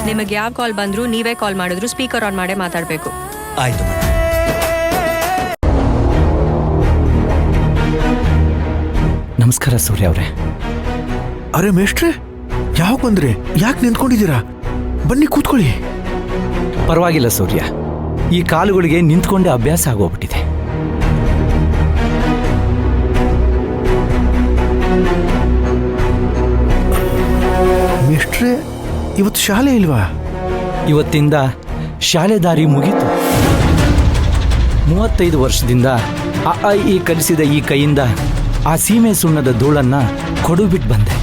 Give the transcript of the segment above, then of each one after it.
ನಿಮಗೆ ಯಾವ ಕಾಲ್ ಬಂದ್ರು ನೀವೇ ಕಾಲ್ ಮಾಡಿದ್ರು ಸ್ಪೀಕರ್ ಆನ್ ಮಾಡೇ ಮಾತಾಡಬೇಕು. ಆಯ್ತು. ನಮಸ್ಕಾರ ಸೂರ್ಯ ಅವರೇ. ಅರೆ ಮೇಷ್ಟ್ರೆ, ಯಾವಾಗ ಬಂದ್ರಿ? ಯಾಕೆ ನಿಂತ್ಕೊಂಡಿದ್ದೀರಾ? ಬನ್ನಿ ಕೂತ್ಕೊಳ್ಳಿ. ಪರವಾಗಿಲ್ಲ ಸೂರ್ಯ, ಈ ಕಾಲುಗಳಿಗೆ ನಿಂತ್ಕೊಂಡೇ ಅಭ್ಯಾಸ ಆಗೋಗ್ಬಿಟ್ಟಿದೆ. ಮೇಷ್ಟ್ರೆ, ಇವತ್ತು ಶಾಲೆ ಇಲ್ವಾ? ಇವತ್ತಿಂದ ಶಾಲೆ ದಾರಿ ಮುಗೀತು. 35 ವರ್ಷದಿಂದ ಈ ಕಲಿಸಿದ ಈ ಕೈಯಿಂದ ಆ ಸೀಮೆ ಸುಣ್ಣದ ಧೂಳನ್ನ ಕೊಡುಬಿಟ್ಟು ಬಂದೆ.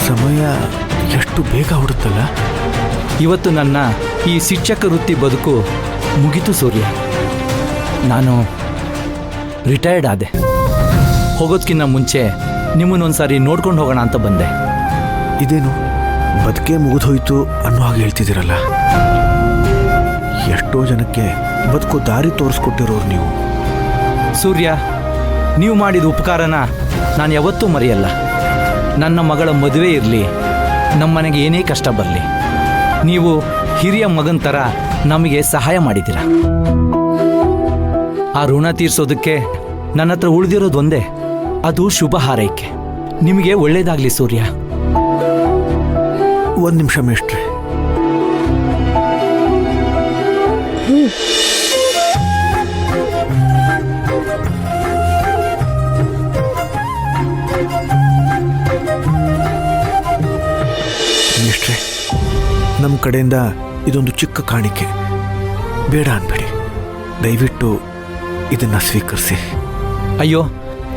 ಸಮಯ ಎಷ್ಟು ಬೇಗ ಹೊಡುತ್ತಲ್ಲ. ಇವತ್ತು ನನ್ನ ಈ ಶಿಕ್ಷಕ ವೃತ್ತಿ ಬದುಕು ಮುಗೀತು ಸೂರ್ಯ. ನಾನು ರಿಟೈರ್ಡ್ ಆದೆ. ಹೋಗೋದಕ್ಕಿಂತ ಮುಂಚೆ ನಿಮ್ಮನ್ನೊಂದ್ಸಾರಿ ನೋಡ್ಕೊಂಡು ಹೋಗೋಣ ಅಂತ ಬಂದೆ. ಇದೇನು ಬದುಕೇ ಮುಗಿದೋಯ್ತು ಅನ್ನೋ ಹಾಗೆ ಹೇಳ್ತಿದ್ದೀರಲ್ಲ. ಎಷ್ಟೋ ಜನಕ್ಕೆ ಬದುಕೋ ದಾರಿ ತೋರಿಸ್ಕೊಟ್ಟಿರೋರು ನೀವು. ಸೂರ್ಯ, ನೀವು ಮಾಡಿದ ಉಪಕಾರನ ನಾನು ಯಾವತ್ತೂ ಮರೆಯಲ್ಲ. ನನ್ನ ಮಗಳ ಮದುವೆ ಇರಲಿ, ನಮ್ಮ ಮನೆಗೆ ಏನೇ ಕಷ್ಟ ಬರಲಿ, ನೀವು ಹಿರಿಯ ಮಗನ ಥರ ನಮಗೆ ಸಹಾಯ ಮಾಡಿದ್ದೀರ. ಆ ಋಣ ತೀರಿಸೋದಕ್ಕೆ ನನ್ನ ಹತ್ರ ಉಳಿದಿರೋದು ಒಂದೇ, ಅದು ಶುಭ ಹಾರೈಕೆ. ನಿಮಗೆ ಒಳ್ಳೇದಾಗಲಿ ಸೂರ್ಯ. ಒಂದು ನಿಮಿಷ ಮೇಷ್ಟ್ರೆ. ಮೇಷ್ಟ್ರೆ, ನಮ್ಮ ಕಡೆಯಿಂದ ಇದೊಂದು ಚಿಕ್ಕ ಕಾಣಿಕೆ. ಬೇಡ ಅನ್ಬೇಡಿ, ದಯವಿಟ್ಟು ಇದನ್ನ ಸ್ವೀಕರಿಸಿ. ಅಯ್ಯೋ,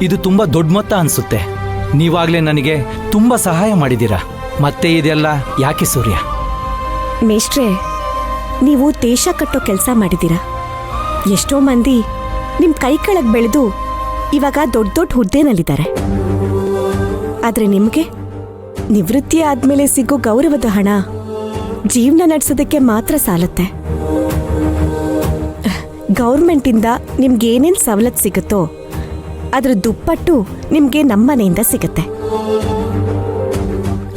ಇದು ತುಂಬ ದೊಡ್ಡ ಮೊತ್ತ ಅನಿಸುತ್ತೆ. ನೀವಾಗಲೇ ನನಗೆ ತುಂಬ ಸಹಾಯ ಮಾಡಿದ್ದೀರಾ. ಮತ್ತೆ ಇದೆಲ್ಲ ಯಾಕೆ ಸೂರ್ಯ? ಮೇಷ್ಟ್ರೆ, ನೀವು ದೇಶ ಕಟ್ಟೋ ಕೆಲಸ ಮಾಡಿದ್ದೀರಾ. ಎಷ್ಟೋ ಮಂದಿ ನಿಮ್ಮ ಕೈ ಕೆಳಗೆ ಬೆಳೆದು ಇವಾಗ ದೊಡ್ಡ ದೊಡ್ಡ ಹುದ್ದೆನಲ್ಲಿದ್ದಾರೆ. ಆದರೆ ನಿಮಗೆ ನಿವೃತ್ತಿ ಆದಮೇಲೆ ಸಿಗೋ ಗೌರವದ ಹಣ ಜೀವನ ನಡೆಸೋದಕ್ಕೆ ಮಾತ್ರ ಸಾಲುತ್ತೆ. ಗೌರ್ಮೆಂಟಿಂದ ನಿಮ್ಗೇನೇನು ಸವಲತ್ತು ಸಿಗುತ್ತೋ ಅದ್ರ ದುಪ್ಪಟ್ಟು ನಿಮಗೆ ನಮ್ಮನೆಯಿಂದ ಸಿಗುತ್ತೆ.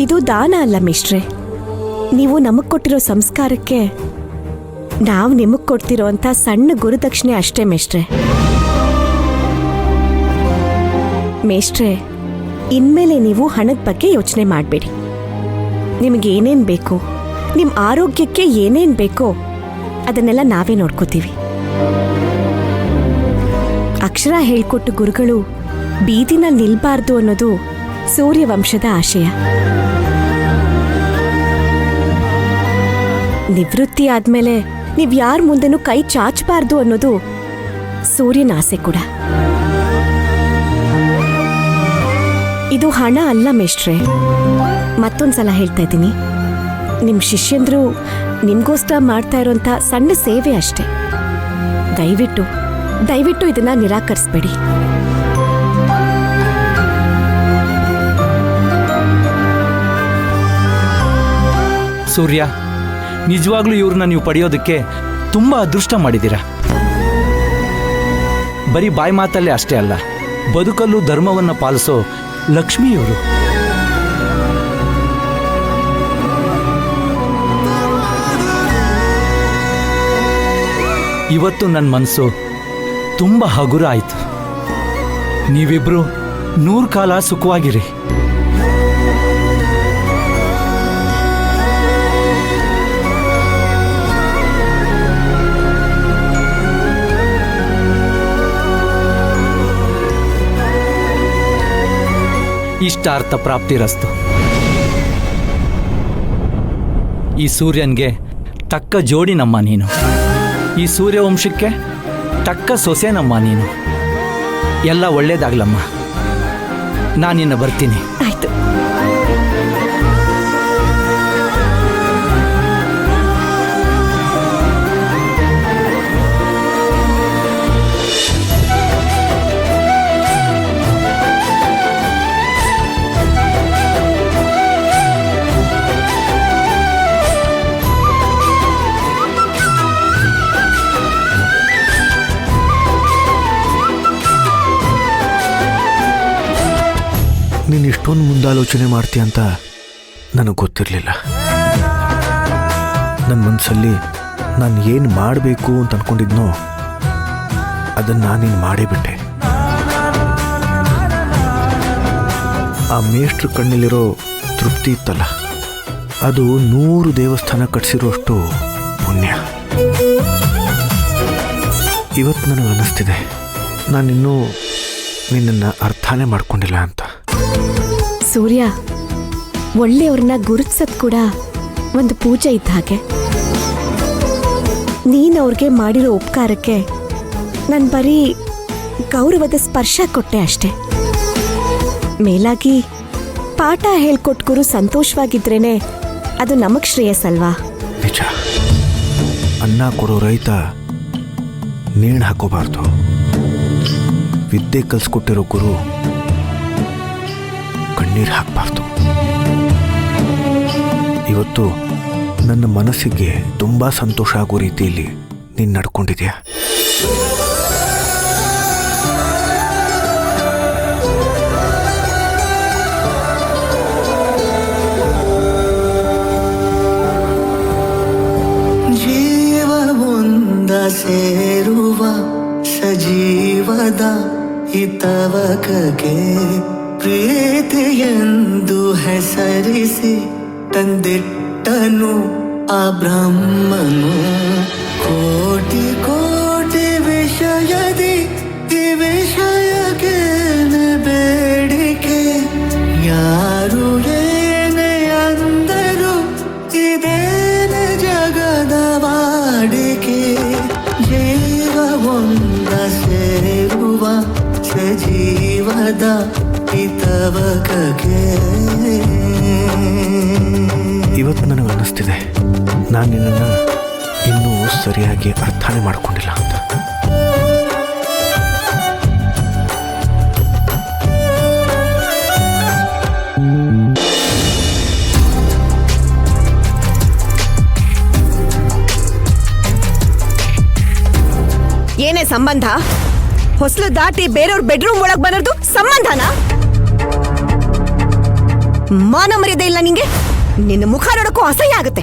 ಇದು ದಾನ ಅಲ್ಲ ಮೇಷ್ಟ್ರೆ, ನೀವು ನಮಗೆ ಕೊಟ್ಟಿರೋ ಸಂಸ್ಕಾರಕ್ಕೆ ನಾವು ನಿಮಗೆ ಕೊಡ್ತಿರೋ ಅಂಥ ಸಣ್ಣ ಗುರುದಕ್ಷಿಣೆ ಅಷ್ಟೇ ಮೇಷ್ಟ್ರೆ. ಮೇಷ್ಟ್ರೆ, ಇನ್ಮೇಲೆ ನೀವು ಹಣದ ಬಗ್ಗೆ ಯೋಚನೆ ಮಾಡಬೇಡಿ. ನಿಮಗೇನೇನು ಬೇಕೋ, ನಿಮ್ಮ ಆರೋಗ್ಯಕ್ಕೆ ಏನೇನು ಬೇಕೋ ಅದನ್ನೆಲ್ಲ ನಾವೇ ನೋಡ್ಕೋತೀವಿ. ಅಕ್ಷರ ಹೇಳ್ಕೊಟ್ಟು ಗುರುಗಳು ಬೀದಿನಲ್ಲಿ ನಿಲ್ಬಾರ್ದು ಅನ್ನೋದು ಸೂರ್ಯವಂಶದ ಆಶಯ. ನಿವೃತ್ತಿ ಆದ್ಮೇಲೆ ನೀವು ಯಾರ ಮುಂದೆನೂ ಕೈ ಚಾಚಬಾರ್ದು ಅನ್ನೋದು ಸೂರ್ಯನ ಆಸೆ ಕೂಡ. ಇದು ಹಣ ಅಲ್ಲ ಮೇಷ್ಟ್ರೆ. ಮತ್ತೊಂದ್ಸಲ ಹೇಳ್ತಾ ಇದ್ದೀನಿ, ನಿಮ್ಮ ಶಿಷ್ಯಂದ್ರು ನಿಮ್ಗೋಸ್ಕರ ಮಾಡ್ತಾ ಇರೋಂಥ ಸಣ್ಣ ಸೇವೆ ಅಷ್ಟೇ. ದಯವಿಟ್ಟು ದಯವಿಟ್ಟು ಇದನ್ನ ನಿರಾಕರಿಸ್ಬೇಡಿ. ಸೂರ್ಯ, ನಿಜವಾಗ್ಲೂ ಇವ್ರನ್ನ ನೀವು ಪಡೆಯೋದಕ್ಕೆ ತುಂಬ ಅದೃಷ್ಟ ಮಾಡಿದ್ದೀರಾ. ಬರೀ ಬಾಯಿ ಮಾತಲ್ಲೇ ಅಷ್ಟೇ ಅಲ್ಲ, ಬದುಕಲ್ಲೂ ಧರ್ಮವನ್ನು ಪಾಲಿಸೋ ಲಕ್ಷ್ಮಿಯವರು. ಇವತ್ತು ನನ್ನ ಮನಸ್ಸು ತುಂಬ ಹಗುರ ಆಯಿತು. ನೀವಿಬ್ರು 100 ಕಾಲ ಸುಖವಾಗಿರಿ. ಇಷ್ಟಾರ್ಥ ಪ್ರಾಪ್ತಿರಸ್ತು. ಈ ಸೂರ್ಯನ್ಗೆ ತಕ್ಕ ಜೋಡಿ ನಮ್ಮ ನೀನು, ಈ ಸೂರ್ಯವಂಶಕ್ಕೆ ತಕ್ಕ ಸೊಸೆ ನಮ್ಮ ನೀನು. ಎಲ್ಲ ಒಳ್ಳೇದಾಗ್ಲಮ್ಮ. ನಾನಿನ್ನ ಬರ್ತೀನಿ. ಆಯ್ತು. ನೀನಿಷ್ಟು ಇಷ್ಟೊಂದು ಮುಂದಾಲೋಚನೆ ಮಾಡ್ತೀಯ ಅಂತ ನನಗೆ ಗೊತ್ತಿರಲಿಲ್ಲ. ನನ್ನ ಮನಸ್ಸಲ್ಲಿ ನಾನು ಏನು ಮಾಡಬೇಕು ಅಂತ ಅಂದ್ಕೊಂಡಿದ್ನೋ ಅದನ್ನು ನಾನೇನು ಮಾಡೇ ಬಿಟ್ಟೆ. ಆ ಮೇಷ್ಟ್ರ ಕಣ್ಣಲ್ಲಿರೋ ತೃಪ್ತಿ ಇತ್ತಲ್ಲ, ಅದು 100 ದೇವಸ್ಥಾನ ಕಟ್ಸಿರೋಷ್ಟು ಪುಣ್ಯ. ಇವತ್ತು ನನಗೆ ಅನ್ನಿಸ್ತಿದೆ ನಾನಿನ್ನೂ ನಿನ್ನನ್ನು ಅರ್ಥನೇ ಮಾಡ್ಕೊಂಡಿಲ್ಲ ಅಂತ. ಸೂರ್ಯ, ಒಳ್ಳೆಯವ್ರನ್ನ ಗುರುತಿಸೋದು ಕೂಡ ಒಂದು ಪೂಜೆ ಇದ್ದ ಹಾಗೆ. ನೀನು ಅವ್ರಿಗೆ ಮಾಡಿರೋ ಉಪಕಾರಕ್ಕೆ ನಾನು ಬರೀ ಗೌರವದ ಸ್ಪರ್ಶ ಕೊಟ್ಟೆ ಅಷ್ಟೆ. ಮೇಲಾಗಿ ಪಾಠ ಹೇಳ್ಕೊಟ್ ಗುರು ಸಂತೋಷವಾಗಿದ್ರೇನೆ ಅದು ನಮಗ್ ಶ್ರೇಯಸ್ಸಲ್ವಾ? ನಿಜ. ಅನ್ನ ಕೊಡೋ ರೈತ ನೇಣು ಹಾಕೋಬಾರ್ದು. ವಿದ್ಯೆ ಕಲಿಸ್ಕೊಟ್ಟಿರೋ ಗುರು ಕಣ್ಣೀರು ಹಾಕಬಾರ್ದು. ಇವತ್ತು ನನ್ನ ಮನಸ್ಸಿಗೆ ತುಂಬ ಸಂತೋಷ ಆಗೋ ರೀತಿಯಲ್ಲಿ ನೀನು ನಡ್ಕೊಂಡಿದ್ಯಾ. ಜೀವವೊಂದ ಸೇರುವ ಸಜೀವದ ಹಿತವಕಗೆ ಪ್ರೀತಿಯೆಂದು ಹೆಸರಿಸಿ ತಂದಿಟ್ಟನು ಆ ಬ್ರಹ್ಮನು. ಕೋಟಿ ಕೋಟಿ ವಿಷಯದಿ ಈ ವಿಷಯಕ್ಕೆ ಬೇಡಿಕೆ, ಯಾರು ಏನೇ ಅಂದರು ಇದೇನ ಜಗದ ವಾಡಿಕೆ. ಜೀವವೊಂದ ಸೇರುವ ಸಜೀವದ ಹಿತವಕಗೆ. ಇವತ್ತು ನನಗೆ ಅನ್ನಿಸ್ತಿದೆ ನಾನು ನಿನ್ನನ್ನು ಇನ್ನೂ ಸರಿಯಾಗಿ ಅರ್ಥನೇ ಮಾಡ್ಕೊಂಡಿಲ್ಲ ಅಂತ. ಏನೇ ಸಂಬಂಧ? ಹೊಸಲು ದಾಟಿ ಬೇರೆಯವ್ರ ಬೆಡ್ರೂಮ್ ಒಳಗ್ ಬರೋದು ಸಂಬಂಧನಾ? ಮಾನ ಮರ್ಯಾದೆ ಇಲ್ಲ ನಿಂಗೆ? ನಿನ್ನ ಮುಖ ನೋಡಕ್ಕೂ ಅಸಹ್ಯ ಆಗುತ್ತೆ.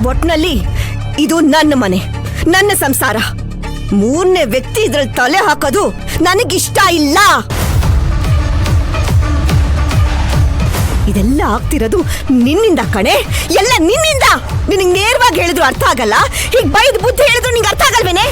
ಒಟ್ನಲ್ಲಿ ಇದು ನನ್ನ ಮನೆ, ನನ್ನ ಸಂಸಾರ. 3ನೇ ವ್ಯಕ್ತಿ ಇದ್ರಲ್ಲಿ ತಲೆ ಹಾಕೋದು ನನಗಿಷ್ಟ ಇಲ್ಲ. ಇದೆಲ್ಲ ಆಗ್ತಿರೋದು ನಿನ್ನಿಂದ ಕಣೆ, ಎಲ್ಲ ನಿನ್ನಿಂದ. ನಿನಗೆ ನೇರವಾಗಿ ಹೇಳಿದ್ರು ಅರ್ಥ ಆಗಲ್ಲ, ಹೀಗೆ ಬೈದು ಬುದ್ಧಿ ಹೇಳಿದ್ರು ನಿಂಗೆ ಅರ್ಥ ಆಗಲ್ವೇನೆ?